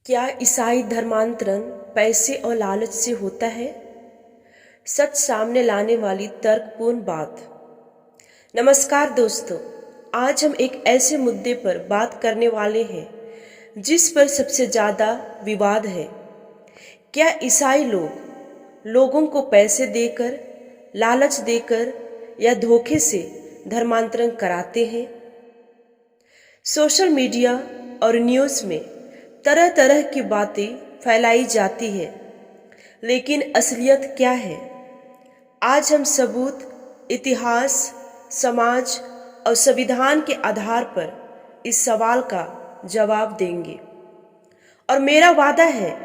क्या ईसाई धर्मांतरण पैसे और लालच से होता है? सच सामने लाने वाली तर्कपूर्ण बात। नमस्कार दोस्तों, आज हम एक ऐसे मुद्दे पर बात करने वाले हैं जिस पर सबसे ज़्यादा विवाद है। क्या ईसाई लोगों को पैसे देकर, लालच देकर या धोखे से धर्मांतरण कराते हैं? सोशल मीडिया और न्यूज़ में तरह तरह की बातें फैलाई जाती है, लेकिन असलियत क्या है? आज हम सबूत, इतिहास, समाज और संविधान के आधार पर इस सवाल का जवाब देंगे। और मेरा वादा है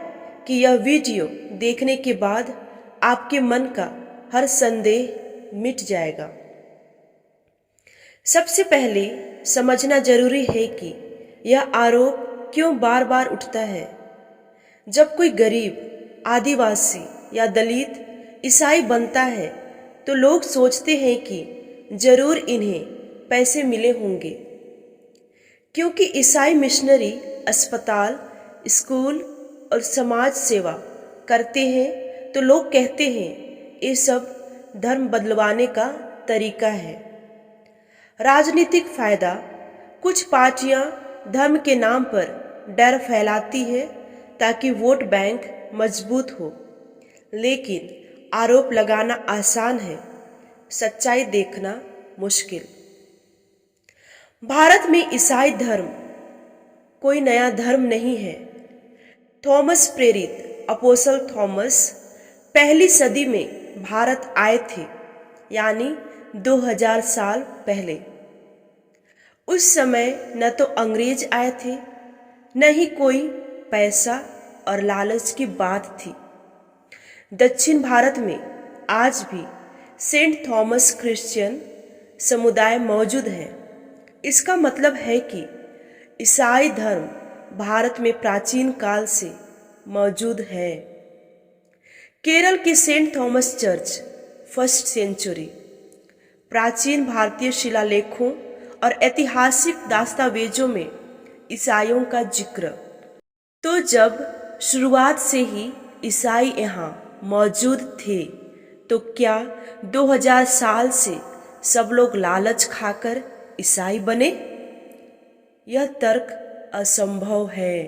कि यह वीडियो देखने के बाद आपके मन का हर संदेह मिट जाएगा। सबसे पहले समझना जरूरी है कि यह आरोप क्यों बार बार उठता है। जब कोई गरीब, आदिवासी या दलित ईसाई बनता है तो लोग सोचते हैं कि जरूर इन्हें पैसे मिले होंगे, क्योंकि ईसाई मिशनरी अस्पताल, स्कूल और समाज सेवा करते हैं तो लोग कहते हैं ये सब धर्म बदलवाने का तरीका है। राजनीतिक फायदा। कुछ पार्टियां धर्म के नाम पर डर फैलाती है ताकि वोट बैंक मजबूत हो, लेकिन आरोप लगाना आसान है, सच्चाई देखना मुश्किल। भारत में ईसाई धर्म कोई नया धर्म नहीं है। थॉमस प्रेरित अपोस्टल थॉमस पहली सदी में भारत आए थे, यानी 2000 साल पहले। उस समय न तो अंग्रेज आए थे, न ही कोई पैसा और लालच की बात थी। दक्षिण भारत में आज भी सेंट थॉमस क्रिश्चियन समुदाय मौजूद है। इसका मतलब है कि ईसाई धर्म भारत में प्राचीन काल से मौजूद है। केरल के Saint Thomas church 1st century. प्राचीन भारतीय शिलालेखों और ऐतिहासिक दस्तावेजों में ईसाइयों का जिक्र। तो जब शुरुआत से ही ईसाई यहाँ मौजूद थे, तो क्या 2000 साल से सब लोग लालच खाकर ईसाई बने? यह तर्क असंभव है।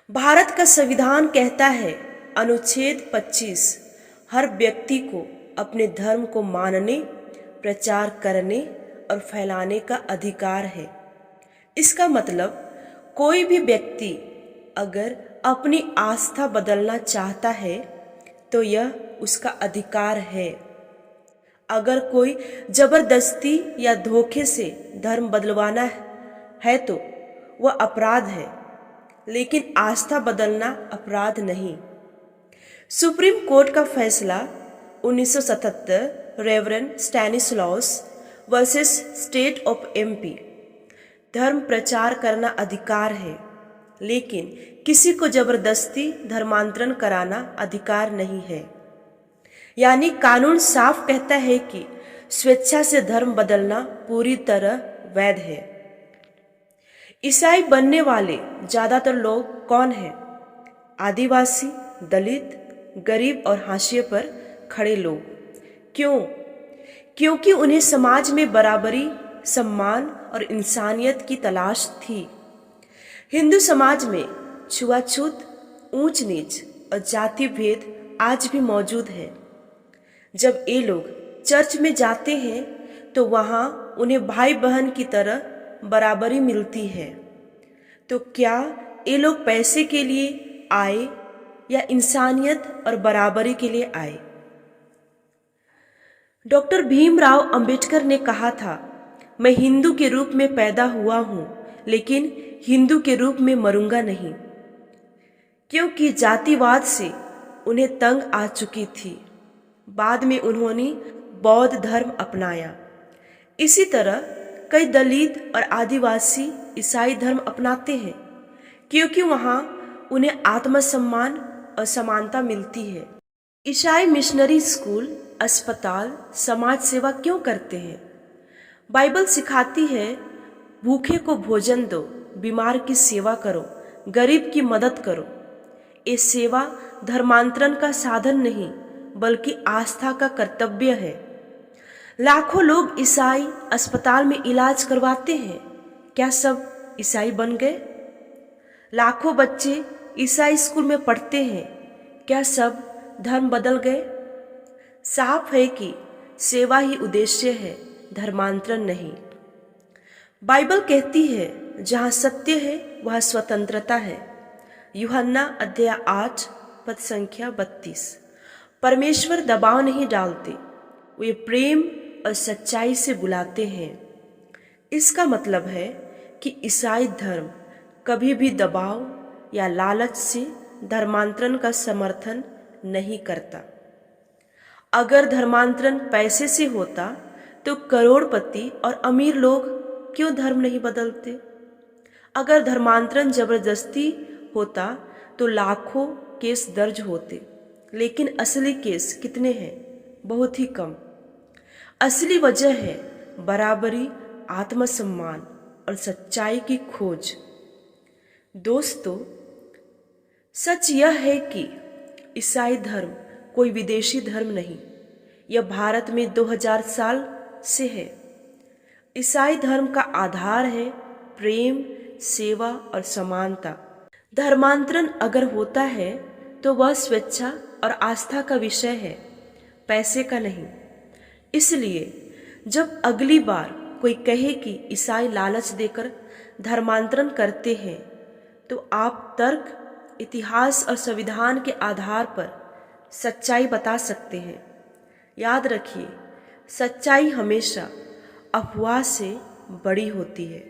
भारत का संविधान कहता है, अनुच्छेद 25, हर व्यक्ति को अपने धर्म को मानने, प्रचार करने और फैलाने का अधिकार है। इसका मतलब कोई भी व्यक्ति अगर अपनी आस्था बदलना चाहता है तो यह उसका अधिकार है। अगर कोई जबरदस्ती या धोखे से धर्म बदलवाना है तो वह अपराध है, लेकिन आस्था बदलना अपराध नहीं। सुप्रीम कोर्ट का फैसला 1977 reverend Stanislaus versus state of MP। धर्म प्रचार करना अधिकार है, लेकिन किसी को जबरदस्ती धर्मांतरण कराना अधिकार नहीं है। यानी कानून साफ कहता है कि स्वेच्छा से धर्म बदलना पूरी तरह वैध है। ईसाई बनने वाले ज्यादातर लोग कौन हैं? आदिवासी, दलित, गरीब और हाशिए पर खड़े लोग। क्यों? क्योंकि उन्हें समाज में बराबरी, सम्मान और इंसानियत की तलाश थी। हिंदू समाज में छुआछूत, ऊंच नीच और जाति भेद आज भी मौजूद है। जब ये लोग चर्च में जाते हैं तो वहाँ उन्हें भाई बहन की तरह बराबरी मिलती है। तो क्या ये लोग पैसे के लिए आए या इंसानियत और बराबरी के लिए आए? डॉक्टर भीमराव अंबेडकर ने कहा था, मैं हिंदू के रूप में पैदा हुआ हूँ, लेकिन हिंदू के रूप में मरूंगा नहीं, क्योंकि जातिवाद से उन्हें तंग आ चुकी थी। बाद में उन्होंने बौद्ध धर्म अपनाया। इसी तरह कई दलित और आदिवासी ईसाई धर्म अपनाते हैं, क्योंकि वहाँ उन्हें आत्मसम्मान और समानता मिलती है। ईसाई मिशनरी स्कूल, अस्पताल, समाज सेवा क्यों करते हैं? बाइबल सिखाती है, भूखे को भोजन दो, बीमार की सेवा करो, गरीब की मदद करो। ये सेवा धर्मांतरण का साधन नहीं बल्कि आस्था का कर्तव्य है। लाखों लोग ईसाई अस्पताल में इलाज करवाते हैं, क्या सब ईसाई बन गए? लाखों बच्चे ईसाई स्कूल में पढ़ते हैं, क्या सब धर्म बदल गए? साफ है कि सेवा ही उद्देश्य है, धर्मांतरण नहीं। बाइबल कहती है जहाँ सत्य है वहाँ स्वतंत्रता है। यूहन्ना अध्याय 8 पद संख्या 32। परमेश्वर दबाव नहीं डालते, वे प्रेम और सच्चाई से बुलाते हैं। इसका मतलब है कि ईसाई धर्म कभी भी दबाव या लालच से धर्मांतरण का समर्थन नहीं करता। अगर धर्मांतरण पैसे से होता तो करोड़पति और अमीर लोग क्यों धर्म नहीं बदलते? अगर धर्मांतरण जबरदस्ती होता तो लाखों केस दर्ज होते, लेकिन असली केस कितने हैं? बहुत ही कम। असली वजह है बराबरी, आत्मसम्मान और सच्चाई की खोज। दोस्तों, सच यह है कि ईसाई धर्म कोई विदेशी धर्म नहीं, यह भारत में 2000 साल से है। ईसाई धर्म का आधार है प्रेम, सेवा और समानता। धर्मांतरण अगर होता है तो वह स्वेच्छा और आस्था का विषय है, पैसे का नहीं। इसलिए जब अगली बार कोई कहे कि ईसाई लालच देकर धर्मांतरण करते हैं तो आप तर्क, इतिहास और संविधान के आधार पर सच्चाई बता सकते हैं। याद रखिए, सच्चाई हमेशा अफवाह से बड़ी होती है।